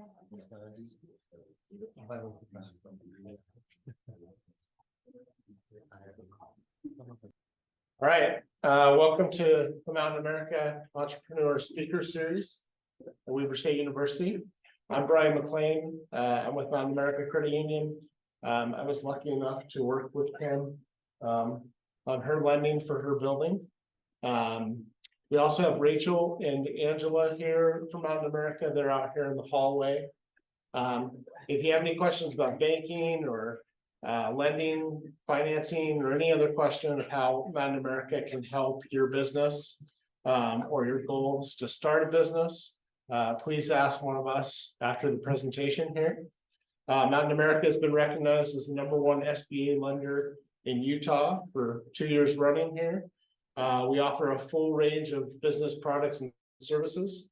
All right, welcome to the Mountain America Entrepreneur Speaker Series at Weber State University. I'm Brian McLean. I'm with Mountain America Credit Union. I was lucky enough to work with Kim on her lending for her building. We also have Rachel and Angela here from Mountain America. They're out here in the hallway. If you have any questions about banking or lending, financing, or any other question of how Mountain America can help your business or your goals to start a business, please ask one of us after the presentation here. Mountain America has been recognized as the #1 SBA lender in Utah for 2 years running here. We offer a full range of business products and services.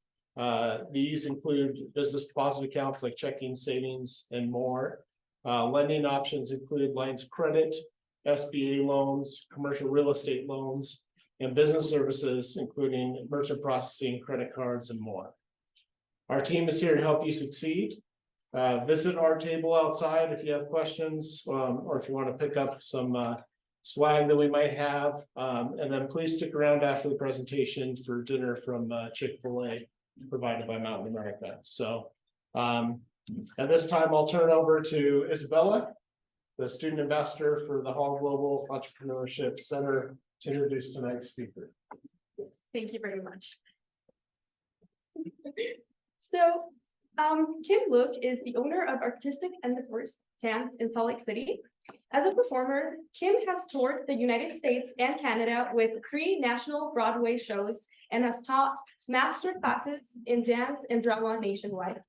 These include business deposit accounts like checking, savings, and more. Lending options include lines of credit, SBA loans, commercial real estate loans, and business services, including merchant processing, credit cards, and more. Our team is here to help you succeed. Visit our table outside if you have questions, or if you want to pick up some swag that we might have. And then please stick around after the presentation for dinner from Chick-fil-A provided by Mountain America. So at this time, I'll turn over to Isabella, the student ambassador for the Hall Global Entrepreneurship Center, to introduce tonight's speaker. Thank you very much. So Kim Luke is the owner of Artistic Endeavors Dance in Salt Lake City. As a performer, Kim has toured the United States and Canada with 3 national Broadway shows and has taught master classes in dance and drama nationwide.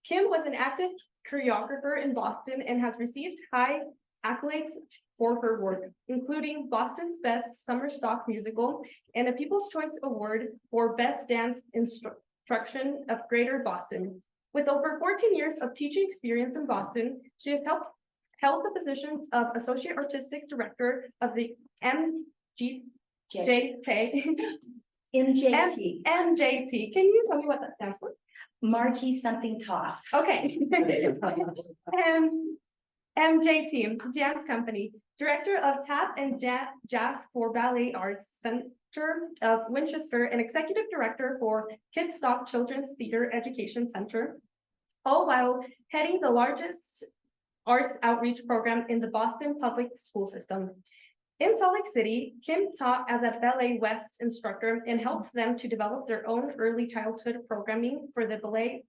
Kim was an active choreographer in Boston and has received high accolades for her work, including Boston's Best Summer Stock Musical and a People's Choice Award for Best Dance Instruction of Greater Boston. With over 14 years of teaching experience in Boston, she has held the positions of Associate Artistic Director of the MJT. MJT. Can you tell me what that stands for? Margie something Toff. Okay. MJT, Dance Company, Director of Tap and Jazz for Ballet Arts Center of Winchester, and Executive Director for Kidstock Children's Theater Education Center, all while heading the largest arts outreach program in the Boston public school system. In Salt Lake City, Kim taught as a Ballet West instructor and helped them to develop their own early childhood programming for the Ballet,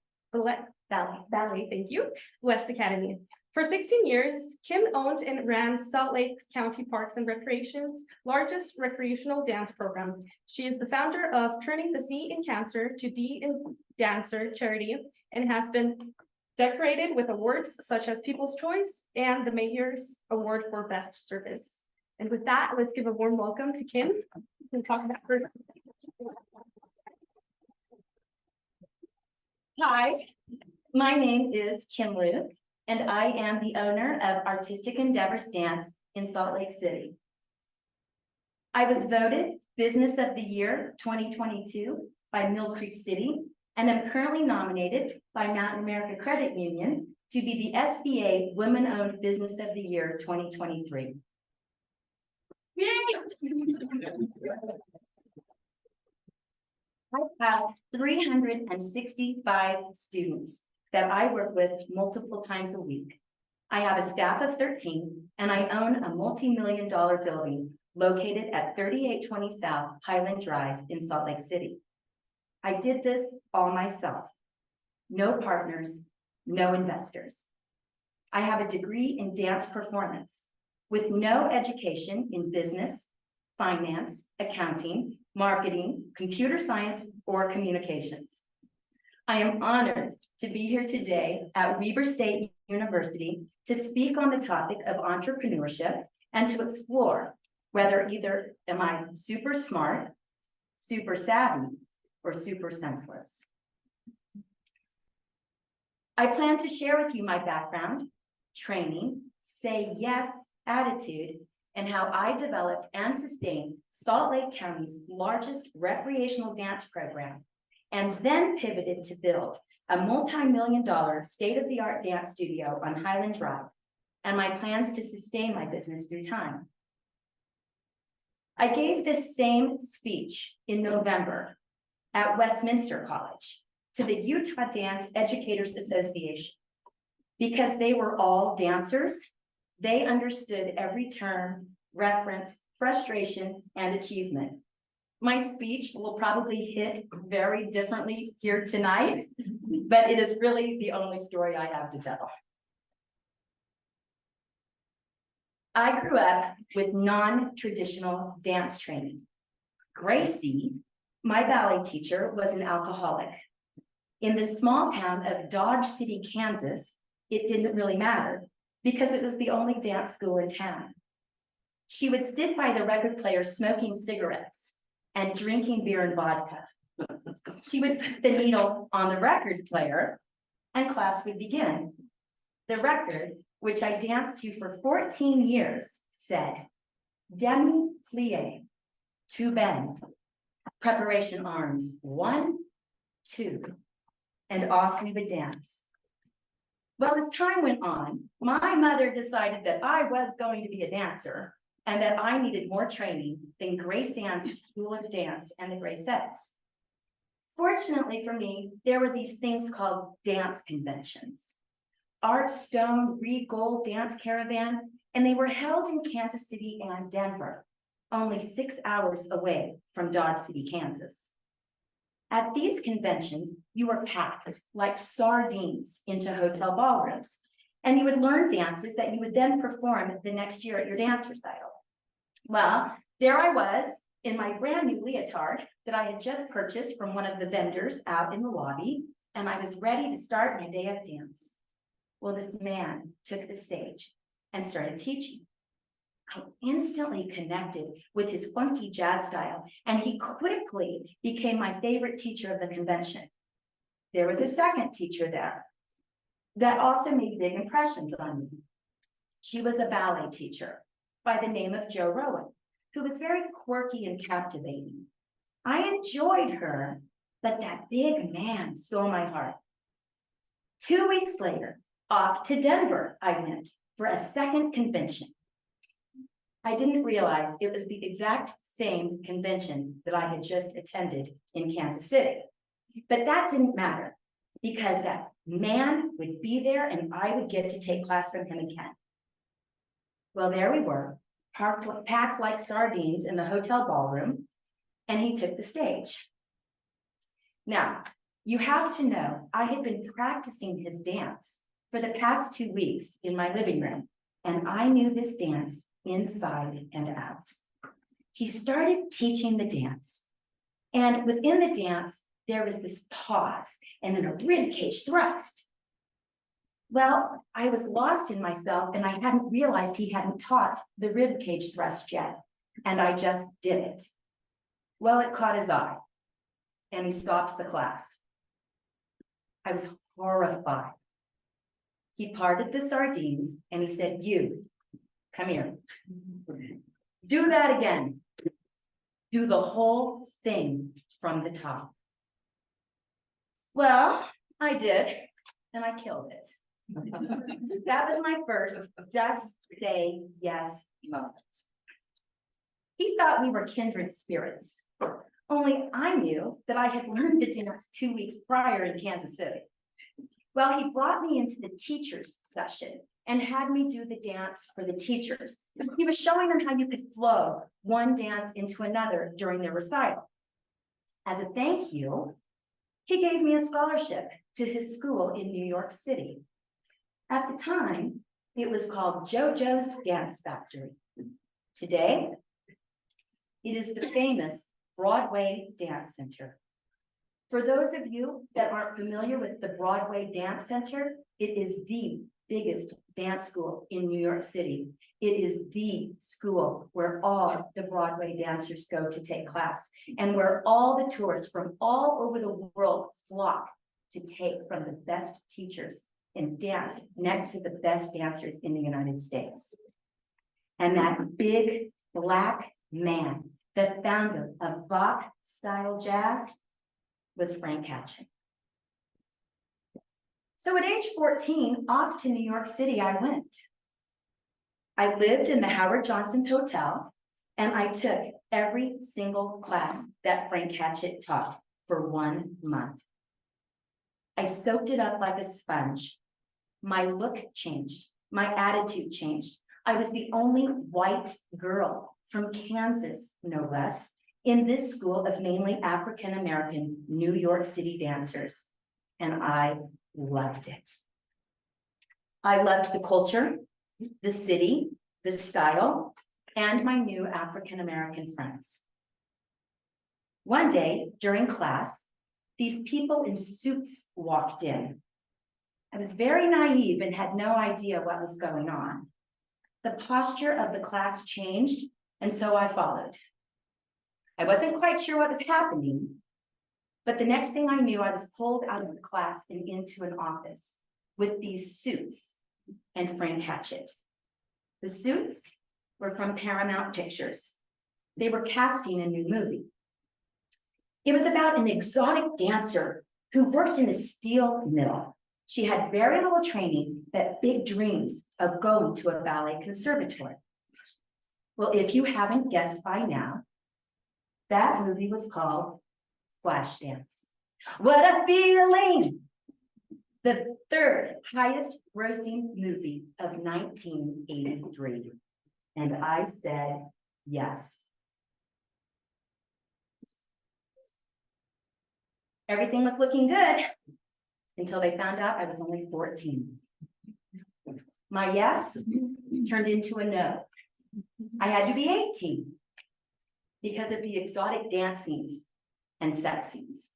thank you, West Academy. For 16 years, Kim owned and ran Salt Lake County Parks and Recreation's largest recreational dance program. She is the founder of Turning the C in Cancer to D in Dancer charity and has been decorated with awards such as People's Choice and the Mayor's Award for Best Service. And with that, let's give a warm welcome to Kim. We can talk about her. Hi, my name is Kim Luke, and I am the owner of Artistic Endeavors Dance in Salt Lake City. I was voted Business of the Year 2022 by Mill Creek City, and am currently nominated by Mountain America Credit Union to be the SBA Women-Owned Business of the Year 2023. Yay! I have 365 students that I work with multiple times a week. I have a staff of 13, and I own a multi-million-dollar building located at 3820 South Highland Drive in Salt Lake City. I did this all myself. No partners, no investors. I have a degree in dance performance with no education in business, finance, accounting, marketing, computer science, or communications. I am honored to be here today at Weber State University to speak on the topic of entrepreneurship and to explore whether either am I super smart, super savvy, or super senseless. I plan to share with you my background, training, say yes attitude, and how I developed and sustained Salt Lake County's largest recreational dance program and then pivoted to build a multi-million-dollar state-of-the-art dance studio on Highland Drive, and my plans to sustain my business through time. I gave this same speech in November at Westminster College to the Utah Dance Educators Association. Because they were all dancers, they understood every term, reference, frustration, and achievement. My speech will probably hit very differently here tonight, but it is really the only story I have to tell. I grew up with non-traditional dance training. Gracie, my ballet teacher, was an alcoholic. In the small town of Dodge City, Kansas, it didn't really matter because it was the only dance school in town. She would sit by the record player smoking cigarettes and drinking beer and vodka. She would put the needle on the record player and class would begin. The record, which I danced to for 14 years, said, demi-plie, to bend, preparation arms, 1, 2, and off we would dance. Well, as time went on, my mother decided that I was going to be a dancer and that I needed more training than Grace Ann's School of Dance and the Gracettes. Fortunately for me, there were these things called dance conventions. Art Stone Re-Gold Dance Caravan, and they were held in Kansas City and Denver, only 6 hours away from Dodge City, Kansas. At these conventions, you were packed like sardines into hotel ballrooms, and you would learn dances that you would then perform the next year at your dance recital. Well, there I was in my brand new leotard that I had just purchased from one of the vendors out in the lobby, and I was ready to start my day of dance. Well, this man took the stage and started teaching. I instantly connected with his funky jazz style, and he quickly became my favorite teacher of the convention. There was a second teacher there that also made big impressions on me. She was a ballet teacher by the name of Jo Rowan, who was very quirky and captivating. I enjoyed her, but that big man stole my heart. 2 weeks later, off to Denver I went for a second convention. I didn't realize it was the exact same convention that I had just attended in Kansas City. But that didn't matter because that man would be there and I would get to take class from him again. Well, there we were, packed like sardines in the hotel ballroom, and he took the stage. Now, you have to know, I had been practicing his dance for the past 2 weeks in my living room, and I knew this dance inside and out. He started teaching the dance, and within the dance, there was this pause and then a ribcage thrust. Well, I was lost in myself and I hadn't realized he hadn't taught the ribcage thrust yet, and I just did it. Well, it caught his eye and he stopped the class. I was horrified. He parted the sardines and he said, "You, come here. Do that again. Do the whole thing from the top." Well, I did, and I killed it. That was my first just say yes moment. He thought we were kindred spirits, only I knew that I had learned the dance 2 weeks prior in Kansas City. Well, he brought me into the teachers' session and had me do the dance for the teachers. He was showing them how you could flow one dance into another during their recital. As a thank you, he gave me a scholarship to his school in New York City. At the time, it was called JoJo's Dance Factory. Today, it is the famous Broadway Dance Center. For those of you that aren't familiar with the Broadway Dance Center, it is the biggest dance school in New York City. It is the school where all the Broadway dancers go to take class and where all the tourists from all over the world flock to take from the best teachers and dance next to the best dancers in the United States. And that big black man, the founder of Bach style jazz, was Frank Hatchet. So at age 14, off to New York City I went. I lived in the Howard Johnson's Hotel, and I took every single class that Frank Hatchet taught for 1 month. I soaked it up like a sponge. My look changed. My attitude changed. I was the only white girl from Kansas, no less, in this school of mainly African-American New York City dancers, and I loved it. I loved the culture, the city, the style, and my new African-American friends. One day during class, these people in suits walked in. I was very naive and had no idea what was going on. The posture of the class changed, and so I followed. I wasn't quite sure what was happening, but the next thing I knew, I was pulled out of the class and into an office with these suits and Frank Hatchet. The suits were from Paramount Pictures. They were casting a new movie. It was about an exotic dancer who worked in a steel mill. She had very little training, but big dreams of going to a ballet conservatory. Well, if you haven't guessed by now, that movie was called Flashdance. What a feeling! The third highest grossing movie of 1983. And I said yes. Everything was looking good until they found out I was only 14. My yes turned into a no. I had to be 18 because of the exotic dance scenes and sex scenes.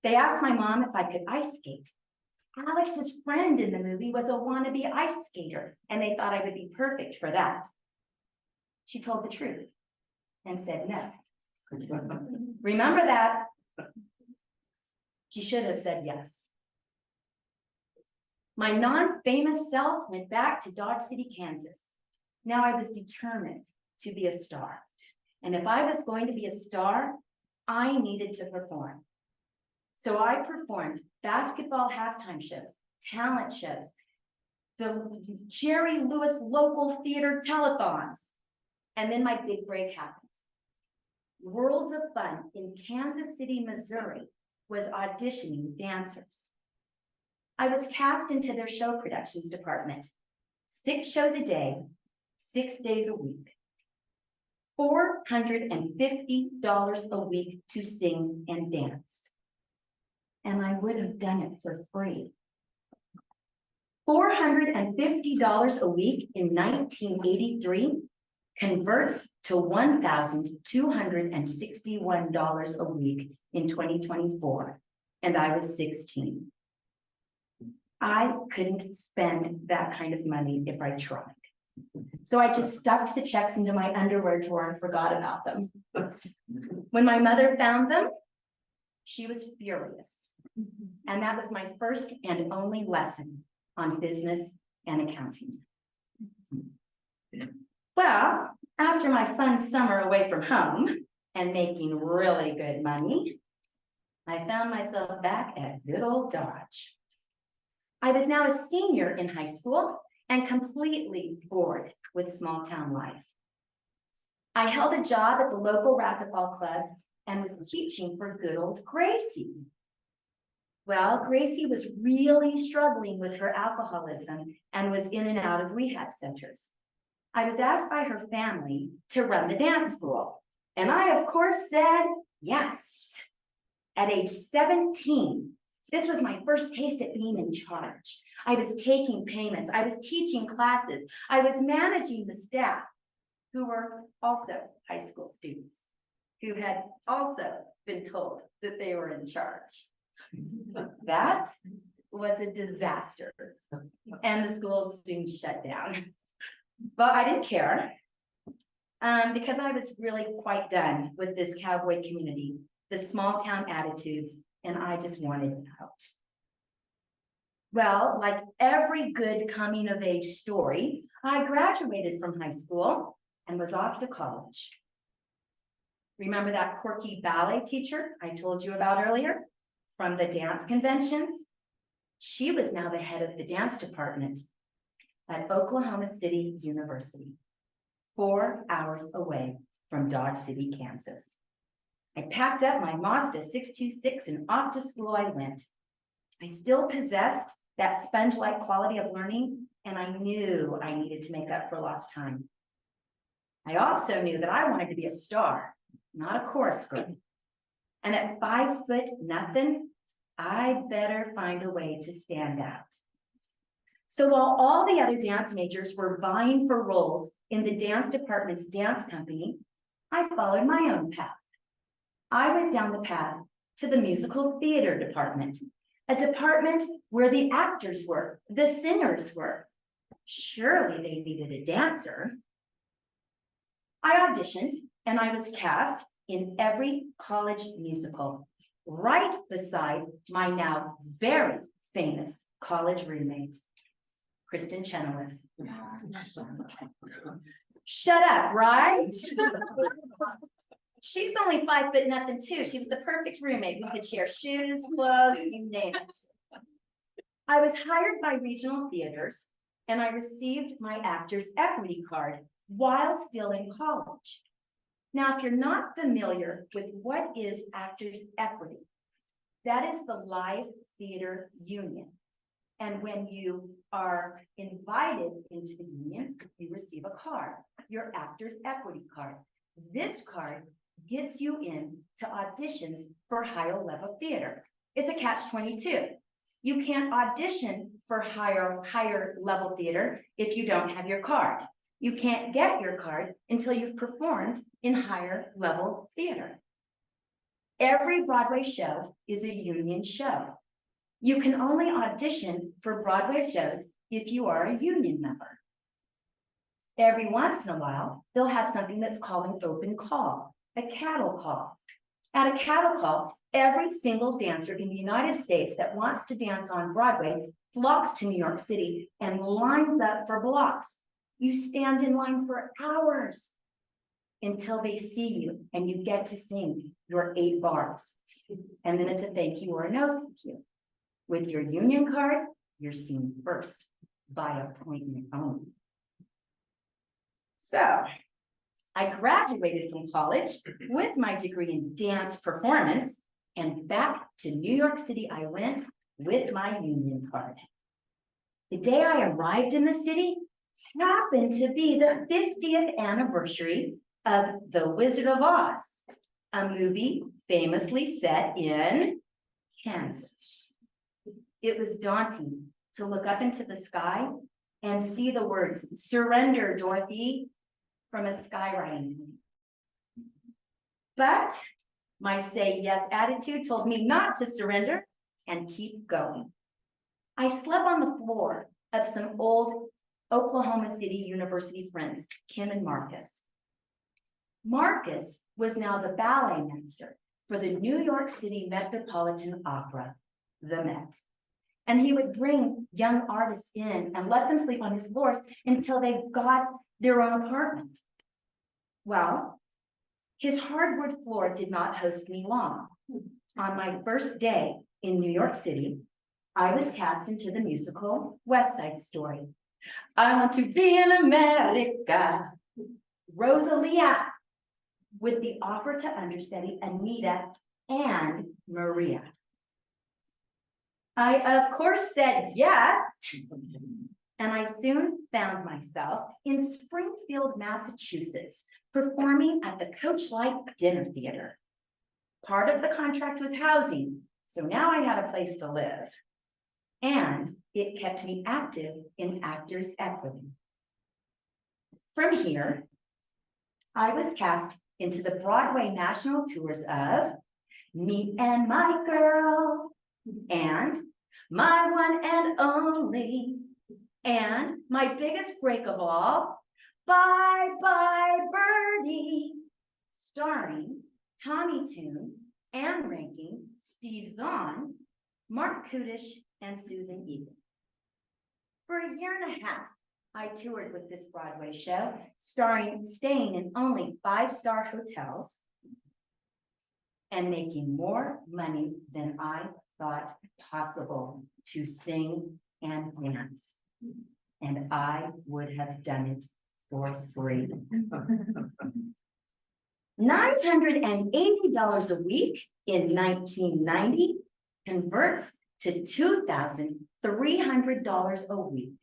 They asked my mom if I could ice skate. Alex's friend in the movie was a wannabe ice skater, and they thought I would be perfect for that. She told the truth and said no. Remember that. She should have said yes. My non-famous self went back to Dodge City, Kansas. Now I was determined to be a star. And if I was going to be a star, I needed to perform. So I performed basketball halftime shows, talent shows, the Jerry Lewis local theater telethons. And then my big break happened. Worlds of Fun in Kansas City, Missouri was auditioning dancers. I was cast into their show productions department. 6 shows a day, 6 days a week. $450 a week to sing and dance. And I would have done it for free. $450 a week in 1983 converts to $1,261 a week in 2024, and I was 16. I couldn't spend that kind of money if I tried. So I just stuffed the checks into my underwear drawer and forgot about them. When my mother found them, she was furious. And that was my first and only lesson on business and accounting. Well, after my fun summer away from home and making really good money, I found myself back at good old Dodge. I was now a senior in high school and completely bored with small town life. I held a job at the local racquetball club and was teaching for good old Gracie. Well, Gracie was really struggling with her alcoholism and was in and out of rehab centers. I was asked by her family to run the dance school, and I, of course, said yes. At age 17, this was my first taste at being in charge. I was taking payments, I was teaching classes, I was managing the staff, who were also high school students, who had also been told that they were in charge. That was a disaster, and the school soon shut down. But I didn't care, because I was really quite done with this cowboy community, the small town attitudes, and I just wanted out. Well, like every good coming of age story, I graduated from high school and was off to college. Remember that quirky ballet teacher I told you about earlier from the dance conventions? She was now the head of the dance department at Oklahoma City University, 4 hours away from Dodge City, Kansas. I packed up my Mazda 626 and off to school I went. I still possessed that sponge-like quality of learning, and I knew I needed to make up for lost time. I also knew that I wanted to be a star, not a chorus girl. And at 5'0" I better find a way to stand out. So while all the other dance majors were vying for roles in the dance department's dance company, I followed my own path. I went down the path to the musical theater department, a department where the actors were, the singers were. Surely they needed a dancer. I auditioned and I was cast in every college musical, right beside my now very famous college roommate, Kristen Chenoweth. Shut up, right? She's only 5'0" too. She was the perfect roommate. We could share shoes, clothes, you name it. I was hired by regional theaters and I received my actor's equity card while still in college. Now, if you're not familiar with what is actors' equity, that is the Live Theater Union. And when you are invited into the union, you receive a card, your actor's equity card. This card gets you in to auditions for higher level theater. It's a catch-22. You can't audition for higher level theater if you don't have your card. You can't get your card until you've performed in higher level theater. Every Broadway show is a union show. You can only audition for Broadway shows if you are a union member. Every once in a while, they'll have something that's called an open call, a cattle call. At a cattle call, every single dancer in the United States that wants to dance on Broadway flocks to New York City and lines up for blocks. You stand in line for hours until they see you and you get to sing your 8 bars. And then it's a thank you or a no thank you. With your union card, you're seen first by appointment only. So I graduated from college with my degree in dance performance, and back to New York City I went with my union card. The day I arrived in the city happened to be the 50th anniversary of The Wizard of Oz, a movie famously set in Kansas. It was daunting to look up into the sky and see the words, "Surrender, Dorothy," from a skywriting plane. But my say yes attitude told me not to surrender and keep going. I slept on the floor of some old Oklahoma City University friends, Kim and Marcus. Marcus was now the ballet master for the New York City Metropolitan Opera, the Met. And he would bring young artists in and let them sleep on his floors until they got their own apartment. Well, his hardwood floor did not host me long. On my first day in New York City, I was cast into the musical West Side Story. I want to be in America. Rosalia, with the offer to understudy Anita and Maria. I, of course, said yes, and I soon found myself in Springfield, Massachusetts, performing at the Coachlight Dinner Theater. Part of the contract was housing, so now I had a place to live. And it kept me active in Actors' Equity. From here, I was cast into the Broadway national tours of Me and My Girl, and My One and Only, and my biggest break of all, Bye Bye Birdie, starring Tommy Tune, Anne Rankin, Steve Zahn, Mark Kudish, and Susan Egan. For a year and a half, I toured with this Broadway show, staying in only 5-star hotels, and making more money than I thought possible to sing and dance. And I would have done it for free. $980 a week in 1990 converts to $2,300 a week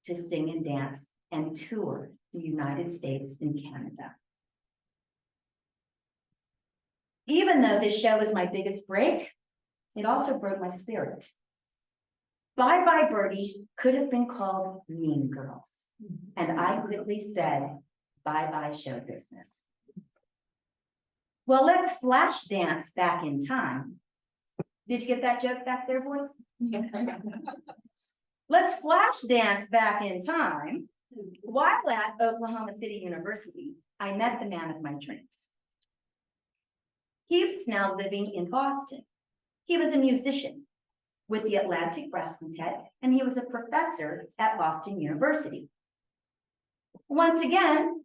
to sing and dance and tour the United States and Canada. Even though this show was my biggest break, it also broke my spirit. Bye Bye Birdie could have been called Mean Girls, and I quickly said, bye bye show business. Well, let's flash dance back in time. Did you get that joke back there, boys? Let's flash dance back in time. While at Oklahoma City University, I met the man of my dreams. He was now living in Boston. He was a musician with the Atlantic Brass Quintet, and he was a professor at Boston University. Once again,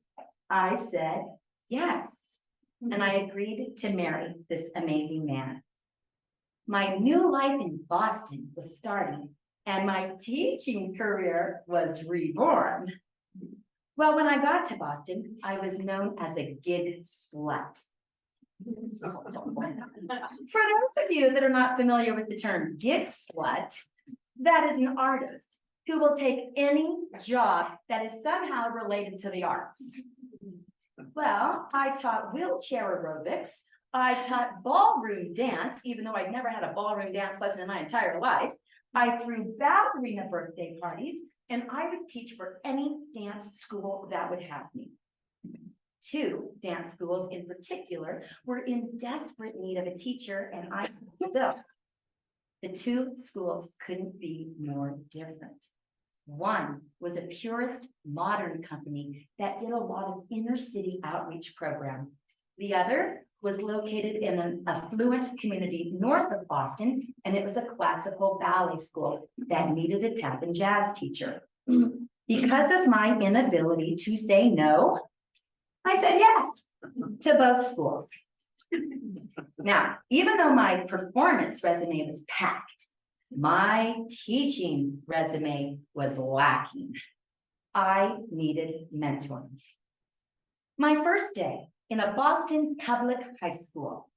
I said yes, and I agreed to marry this amazing man. My new life in Boston was starting, and my teaching career was reborn. Well, when I got to Boston, I was known as a gig slut. For those of you that are not familiar with the term gig slut, that is an artist who will take any job that is somehow related to the arts. Well, I taught wheelchair aerobics. I taught ballroom dance, even though I'd never had a ballroom dance lesson in my entire life. I threw ballerina birthday parties, and I would teach for any dance school that would have me. 2 dance schools in particular were in desperate need of a teacher, and I built. The 2 schools couldn't be more different. One was a purist modern company that did a lot of inner city outreach program. The other was located in an affluent community north of Boston, and it was a classical ballet school that needed a tap and jazz teacher. Because of my inability to say no, I said yes to both schools. Now, even though my performance resume was packed, my teaching resume was lacking. I needed mentoring. My first day in a Boston public high school,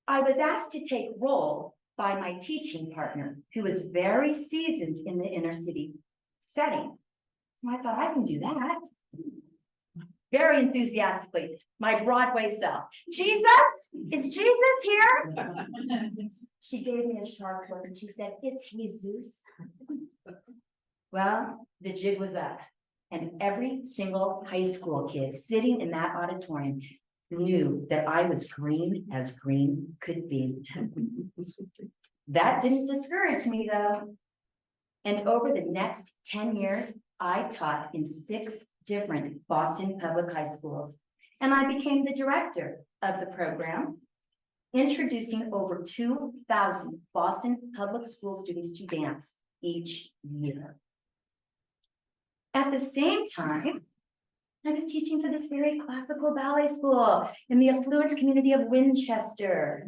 I was asked to take roll by my teaching partner, who was very seasoned in the inner city setting. I thought, I can do that. Very enthusiastically, my Broadway self. Jesus, is Jesus here? She gave me a sharp look and she said, it's Jesus. Well, the jig was up, and every single high school kid sitting in that auditorium knew that I was green as green could be. That didn't discourage me though. And over the next 10 years, I taught in 6 different Boston public high schools, and I became the director of the program, introducing over 2,000 Boston public school students to dance each year. At the same time, I was teaching for this very classical ballet school in the affluent community of Winchester.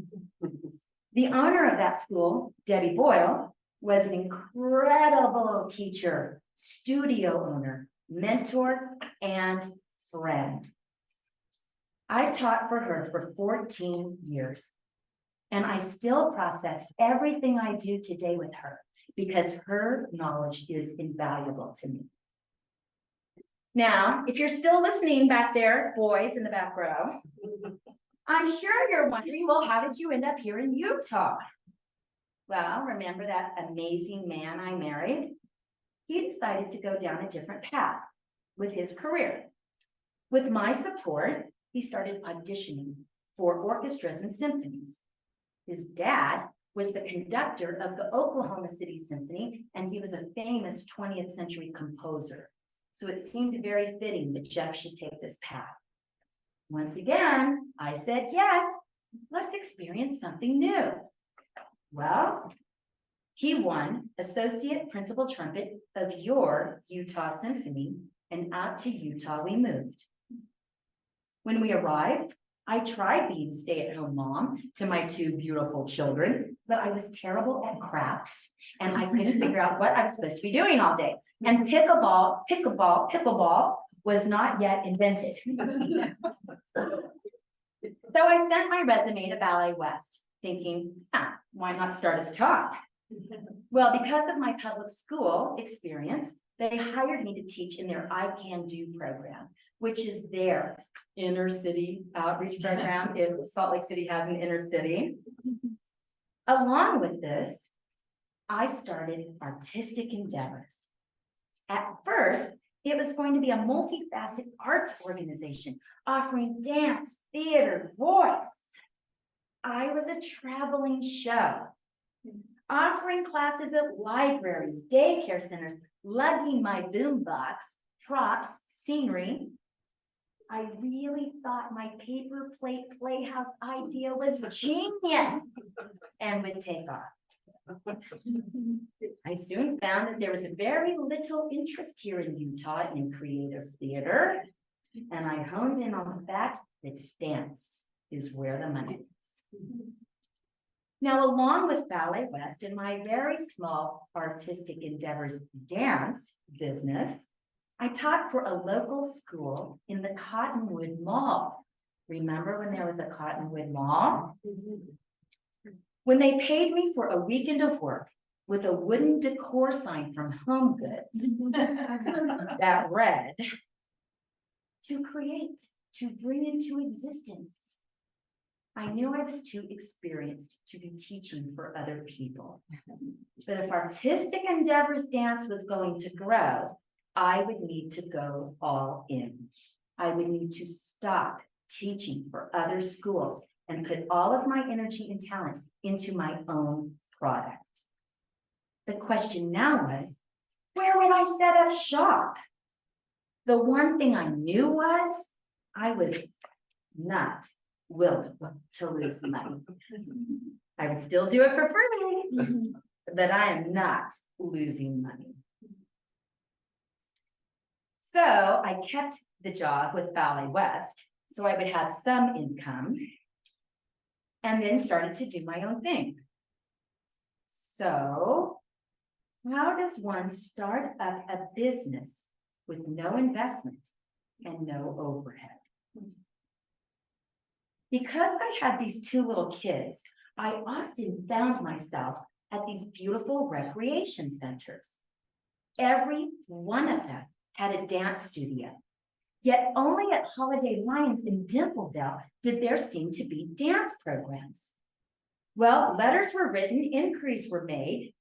The owner of that school, Debbie Boyle, was an incredible teacher, studio owner, mentor, and friend. I taught for her for 14 years, and I still process everything I do today with her because her knowledge is invaluable to me. Now, if you're still listening back there, boys in the back row, I'm sure you're wondering, well, how did you end up here in Utah? Well, remember that amazing man I married? He decided to go down a different path with his career. With my support, he started auditioning for orchestras and symphonies. His dad was the conductor of the Oklahoma City Symphony, and he was a famous 20th century composer. So it seemed very fitting that Jeff should take this path. Once again, I said, yes, let's experience something new. Well, he won Associate Principal Trumpet of your Utah Symphony, and out to Utah we moved. When we arrived, I tried being a stay-at-home mom to my two beautiful children, but I was terrible at crafts and I couldn't figure out what I was supposed to be doing all day. And pickleball was not yet invented. So I sent my resume to Ballet West, thinking, why not start at the top? Well, because of my public school experience, they hired me to teach in their I Can Do program, which is their inner city outreach program. If Salt Lake City has an inner city. Along with this, I started artistic endeavors. At first, it was going to be a multifaceted arts organization offering dance, theater, voice. I was a traveling show, offering classes at libraries, daycare centers, lugging my boombox, props, scenery. I really thought my paper plate playhouse idea was genius and would take off. I soon found that there was very little interest here in Utah in creative theater, and I honed in on the fact that dance is where the money is. Now, along with Ballet West and my very small artistic endeavors dance business, I taught for a local school in the Cottonwood Mall. Remember when there was a Cottonwood Mall? When they paid me for a weekend of work with a wooden decor sign from Home Goods that read, to create, to bring into existence. I knew I was too experienced to be teaching for other people. But if artistic endeavors dance was going to grow, I would need to go all in. I would need to stop teaching for other schools and put all of my energy and talent into my own product. The question now was, where would I set up shop? The one thing I knew was I was not willing to lose money. I would still do it for free, but I am not losing money. So I kept the job with Ballet West so I would have some income, and then started to do my own thing. So how does one start up a business with no investment and no overhead? Because I had these two little kids, I often found myself at these beautiful recreation centers. Every one of them had a dance studio. Yet only at Holiday Lions in Dimpledale did there seem to be dance programs. Well, letters were written, inquiries were made.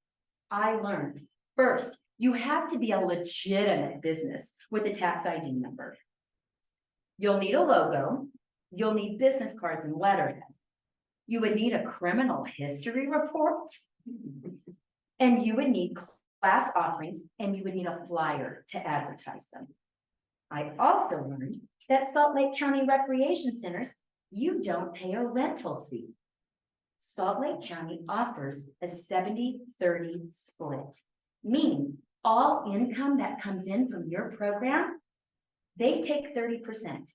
I learned, first, you have to be a legitimate business with a tax ID number. You'll need a logo. You'll need business cards and letterhead. You would need a criminal history report. And you would need class offerings, and you would need a flyer to advertise them. I also learned that Salt Lake County Recreation Centers, you don't pay a rental fee. Salt Lake County offers a 70-30 split, meaning all income that comes in from your program, they take 30%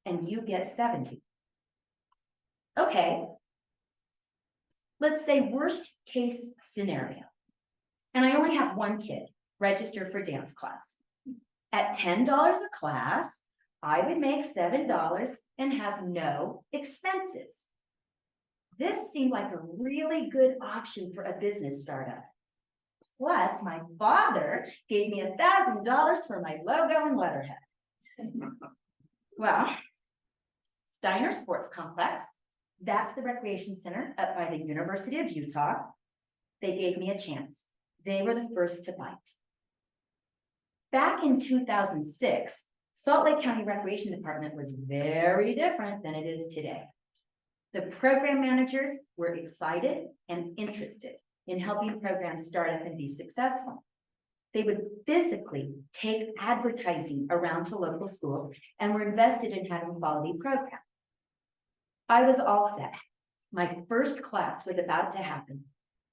and you get 70%. Okay, let's say worst case scenario, and I only have one kid registered for dance class. At $10 a class, I would make $7 and have no expenses. This seemed like a really good option for a business startup. Plus, my father gave me $1,000 for my logo and letterhead. Well, Steiner Sports Complex, that's the recreation center up by the University of Utah. They gave me a chance. They were the first to bite. Back in 2006, Salt Lake County Recreation Department was very different than it is today. The program managers were excited and interested in helping programs start up and be successful. They would physically take advertising around to local schools and were invested in having quality programs. I was all set. My first class was about to happen.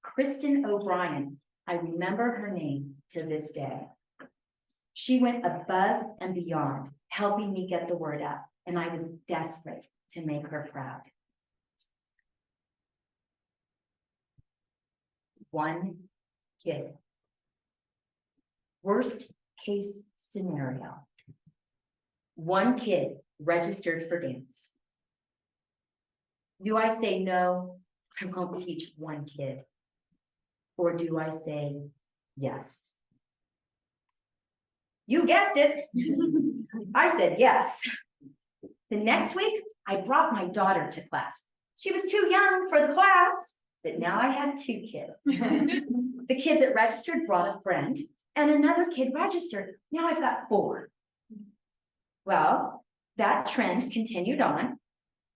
Kristen O'Brien, I remember her name to this day. She went above and beyond, helping me get the word out, and I was desperate to make her proud. One kid. Worst case scenario. One kid registered for dance. Do I say no, I won't teach one kid? Or do I say yes? You guessed it. I said yes. The next week, I brought my daughter to class. She was too young for the class, but now I had two kids. The kid that registered brought a friend, and another kid registered. Now I've got 4. Well, that trend continued on.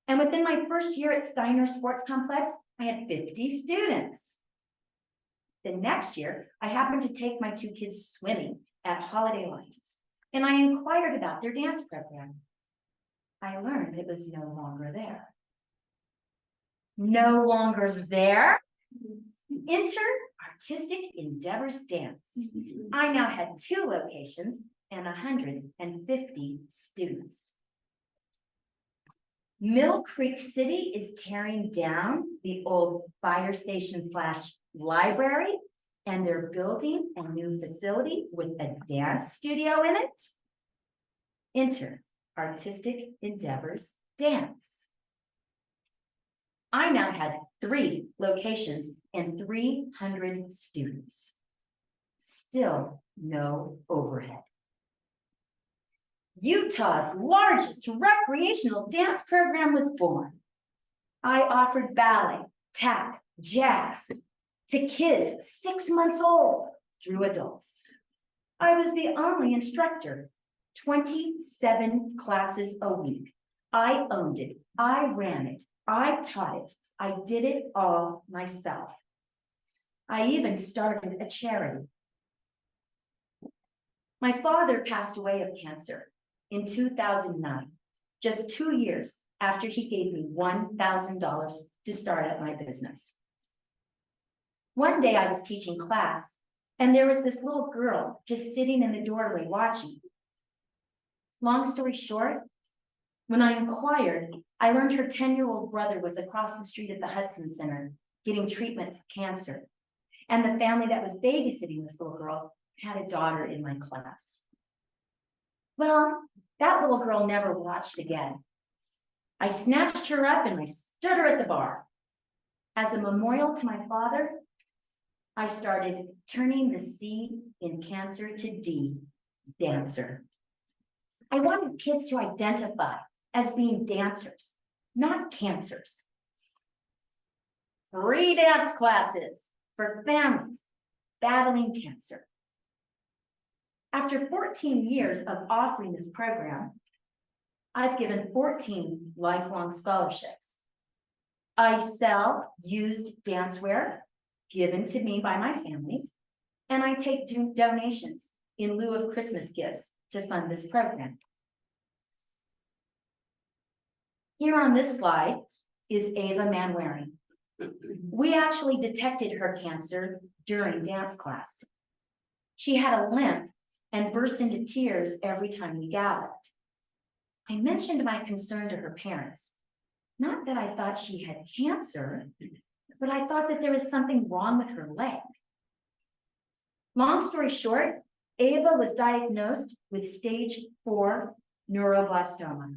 And within my first year at Steiner Sports Complex, I had 50 students. The next year, I happened to take my 2 kids swimming at Holiday Lights, and I inquired about their dance program. I learned it was no longer there. No longer there? Enter Artistic Endeavors Dance. I now had 2 locations and 150 students. Mill Creek City is tearing down the old fire station / library, and they're building a new facility with a dance studio in it. Enter Artistic Endeavors Dance. I now had 3 locations and 300 students. Still no overhead. Utah's largest recreational dance program was born. I offered ballet, tap, jazz to kids 6 months old through adults. I was the only instructor, 27 classes a week. I owned it, I ran it, I taught it, I did it all myself. I even started a charity. My father passed away of cancer in 2009, just 2 years after he gave me $1,000 to start up my business. One day I was teaching class, and there was this little girl just sitting in the doorway watching. Long story short, when I inquired, I learned her 10-year-old brother was across the street at the Hudson Center getting treatment for cancer. And the family that was babysitting this little girl had a daughter in my class. Well, that little girl never watched again. I snatched her up and I stood her at the bar. As a memorial to my father, I started turning the C in cancer to D, dancer. I wanted kids to identify as being dancers, not cancers. Free dance classes for families battling cancer. After 14 years of offering this program, I've given 14 lifelong scholarships. I sell used dancewear given to me by my families, and I take donations in lieu of Christmas gifts to fund this program. Here on this slide is Ava Manwaring. We actually detected her cancer during dance class. She had a limp and burst into tears every time we galloped. I mentioned my concern to her parents. Not that I thought she had cancer, but I thought that there was something wrong with her leg. Long story short, Ava was diagnosed with stage 4 neuroblastoma.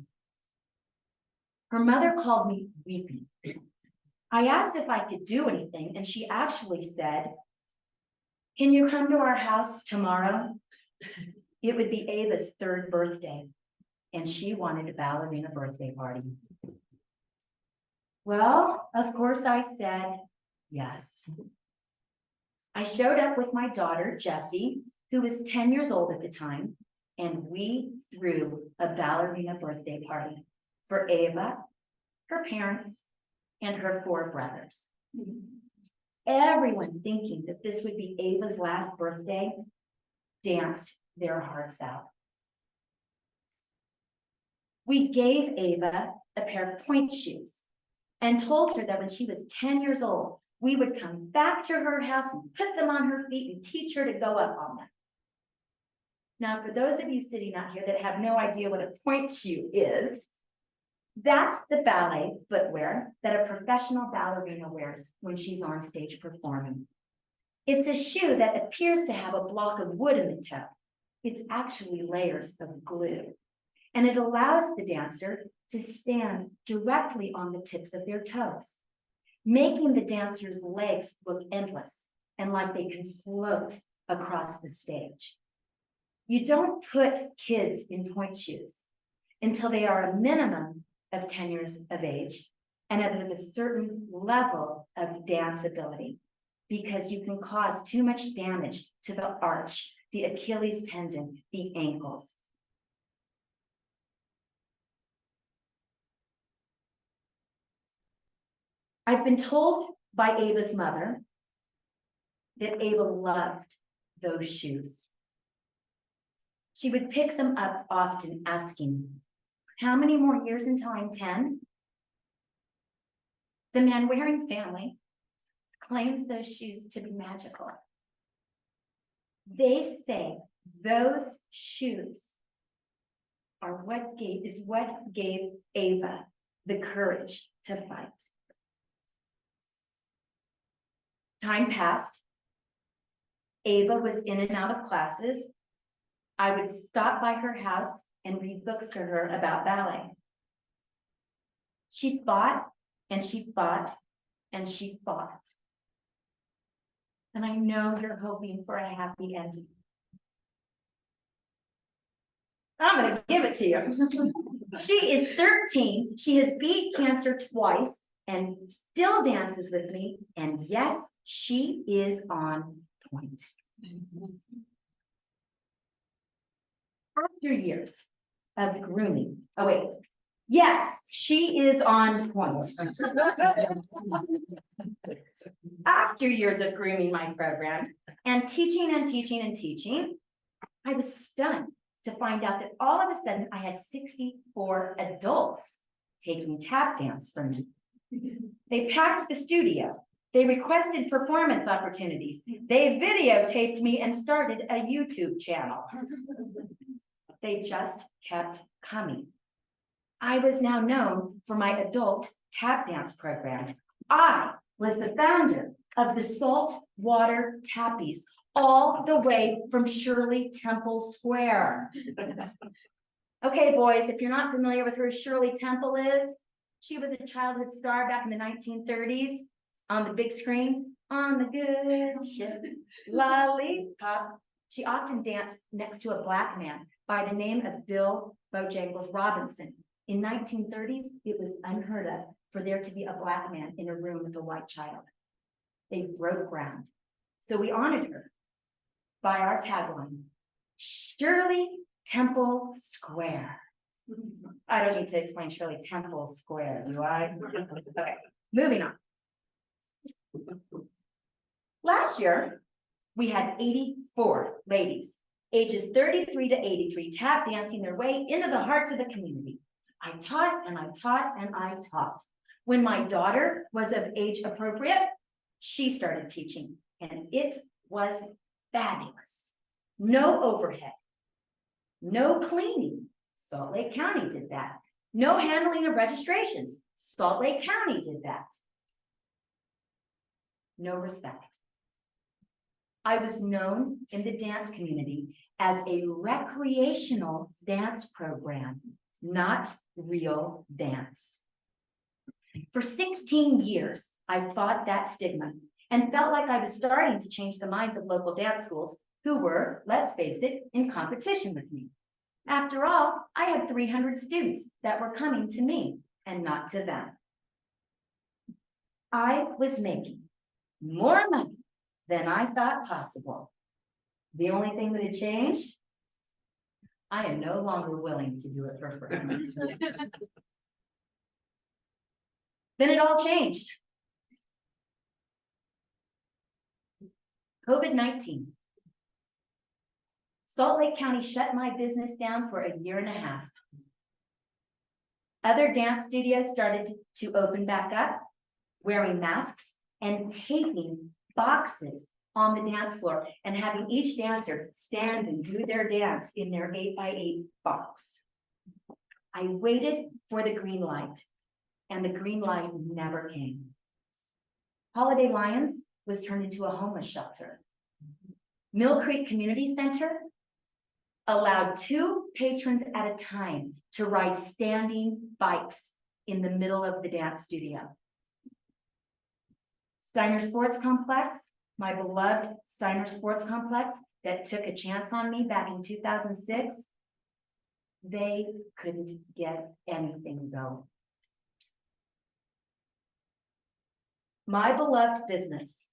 Her mother called me weeping. I asked if I could do anything, and she actually said, "Can you come to our house tomorrow?" It would be Ava's 3rd birthday, and she wanted a ballerina birthday party. Well, of course I said yes. I showed up with my daughter, Jessie, who was 10 years old at the time, and we threw a ballerina birthday party for Ava, her parents, and her 4 brothers. Everyone, thinking that this would be Ava's last birthday, danced their hearts out. We gave Ava a pair of pointe shoes and told her that when she was 10 years old, we would come back to her house and put them on her feet and teach her to go up on them. Now, for those of you sitting out here that have no idea what a pointe shoe is, That's the ballet footwear that a professional ballerina wears when she's on stage performing. It's a shoe that appears to have a block of wood in the toe. It's actually layers of glue. And it allows the dancer to stand directly on the tips of their toes, making the dancer's legs look endless and like they can float across the stage. You don't put kids in pointe shoes until they are a minimum of 10 years of age and at a certain level of dance ability, because you can cause too much damage to the arch, the Achilles tendon, the ankles. I've been told by Ava's mother that Ava loved those shoes. She would pick them up often, asking, "How many more years until I'm 10? The man-wearing family claims those shoes to be magical. They say those shoes are what gave Ava the courage to fight. Time passed. Ava was in and out of classes. I would stop by her house and read books to her about ballet. She fought and she fought and she fought. And I know you're hoping for a happy ending. I'm gonna give it to you. She is 13. She has beat cancer twice and still dances with me. And yes, she is on point. After years of grooming, yes, she is on point. After years of grooming my program and teaching and teaching and teaching, I was stunned to find out that all of a sudden I had 64 adults taking tap dance from me. They packed the studio. They requested performance opportunities. They videotaped me and started a YouTube channel. They just kept coming. I was now known for my adult tap dance program. I was the founder of the Saltwater Tappies, all the way from Shirley Temple Square. Okay, boys, if you're not familiar with who Shirley Temple is, she was a childhood star back in the 1930s on the big screen, on the good ship, Lollipop. She often danced next to a black man by the name of Bill Bojangles Robinson. In 1930s, it was unheard of for there to be a black man in a room with a white child. They broke ground. So we honored her by our tagline, Shirley Temple Square. I don't need to explain Shirley Temple Square, do I? Okay, moving on. Last year, we had 84 ladies, ages 33 to 83, tap dancing their way into the hearts of the community. I taught and I taught and I taught. When my daughter was of age appropriate, she started teaching, and it was fabulous. No overhead, no cleaning. Salt Lake County did that. No handling of registrations. Salt Lake County did that. No respect. I was known in the dance community as a recreational dance program, not real dance. For 16 years, I fought that stigma and felt like I was starting to change the minds of local dance schools who were, let's face it, in competition with me. After all, I had 300 students that were coming to me and not to them. I was making more money than I thought possible. The only thing that had changed, I am no longer willing to do it for free. Then it all changed. COVID-19. Salt Lake County shut my business down for a year and a half. Other dance studios started to open back up, wearing masks and taping boxes on the dance floor and having each dancer stand and do their dance in their 8x8 box. I waited for the green light, and the green light never came. Holiday Lions was turned into a homeless shelter. Mill Creek Community Center allowed 2 patrons at a time to ride standing bikes in the middle of the dance studio. Steiner Sports Complex, my beloved Steiner Sports Complex that took a chance on me back in 2006, they couldn't get anything going. My beloved business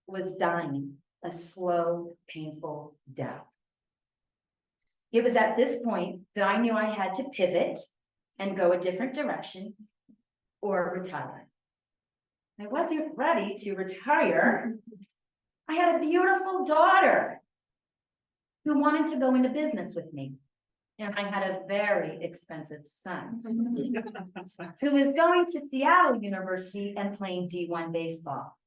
was dying a slow, painful death. It was at this point that I knew I had to pivot and go a different direction or retire. I wasn't ready to retire. I had a beautiful daughter who wanted to go into business with me. And I had a very expensive son who was going to Seattle University and playing D1 baseball,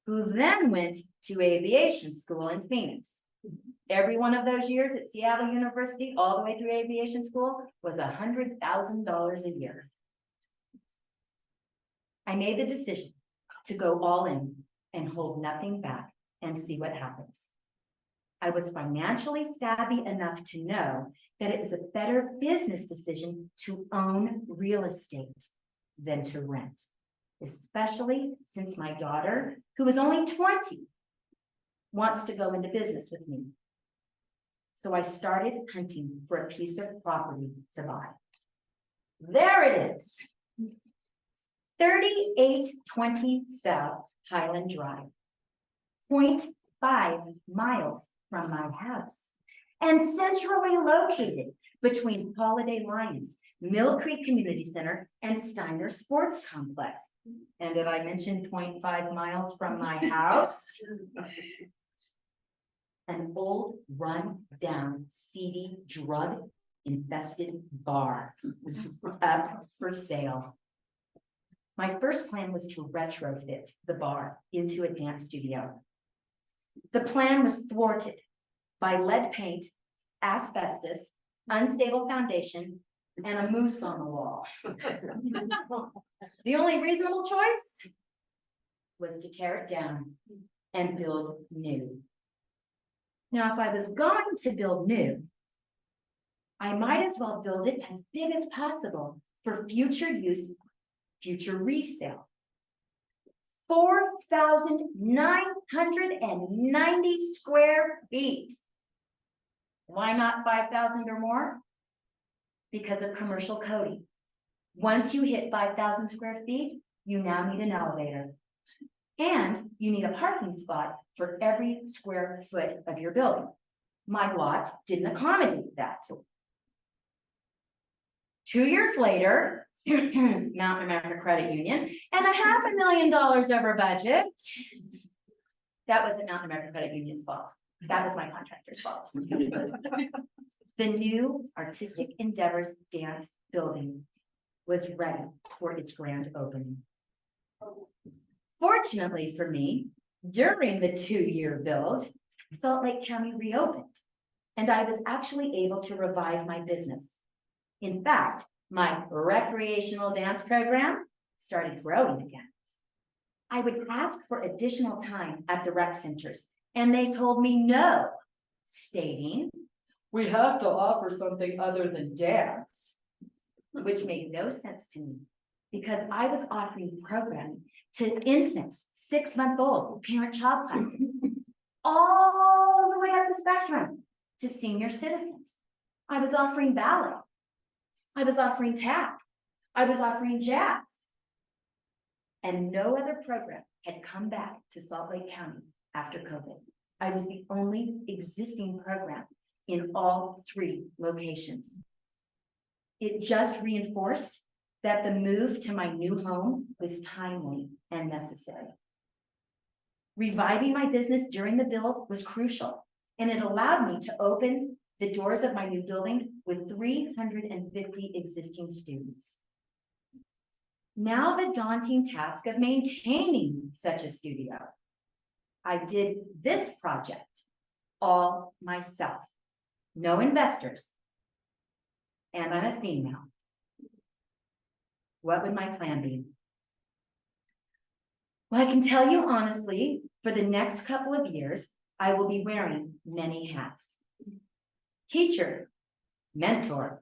who then went to aviation school in Phoenix. Every one of those years at Seattle University, all the way through aviation school, was $100,000 a year. I made the decision to go all in and hold nothing back and see what happens. I was financially savvy enough to know that it was a better business decision to own real estate than to rent, especially since my daughter, who is only 20, wants to go into business with me. So I started hunting for a piece of property to buy. There it is. 3820 South Highland Drive, 0.5 miles from my house, and centrally located between Holiday Lions, Mill Creek Community Center, and Steiner Sports Complex. And did I mention 0.5 miles from my house? An old, run-down, seedy, drug-infested bar up for sale. My first plan was to retrofit the bar into a dance studio. The plan was thwarted by lead paint, asbestos, unstable foundation, and a moose on the wall. The only reasonable choice was to tear it down and build new. Now, if I was going to build new, I might as well build it as big as possible for future use, future resale. 4,990 square feet. Why not 5,000 or more? Because of commercial coding. Once you hit 5,000 square feet, you now need an elevator. And you need a parking spot for every square foot of your building. My lot didn't accommodate that. 2 years later, Mountain America Credit Union, and $500,000 over budget. That wasn't Mountain America Credit Union's fault. That was my contractor's fault. The new Artistic Endeavors Dance Building was ready for its grand opening. Fortunately for me, during the 2-year build, Salt Lake County reopened, and I was actually able to revive my business. In fact, my recreational dance program started growing again. I would ask for additional time at the rec centers, and they told me no, stating, "We have to offer something other than dance," which made no sense to me because I was offering programming to infants, 6-month-old, parent-child classes, all the way up the spectrum to senior citizens. I was offering ballet. I was offering tap. I was offering jazz. And no other program had come back to Salt Lake County after COVID. I was the only existing program in all 3 locations. It just reinforced that the move to my new home was timely and necessary. Reviving my business during the build was crucial, and it allowed me to open the doors of my new building with 350 existing students. Now the daunting task of maintaining such a studio. I did this project all myself, no investors, and I'm a female, what would my plan be? Well, I can tell you honestly, for the next couple of years, I will be wearing many hats. Teacher, mentor,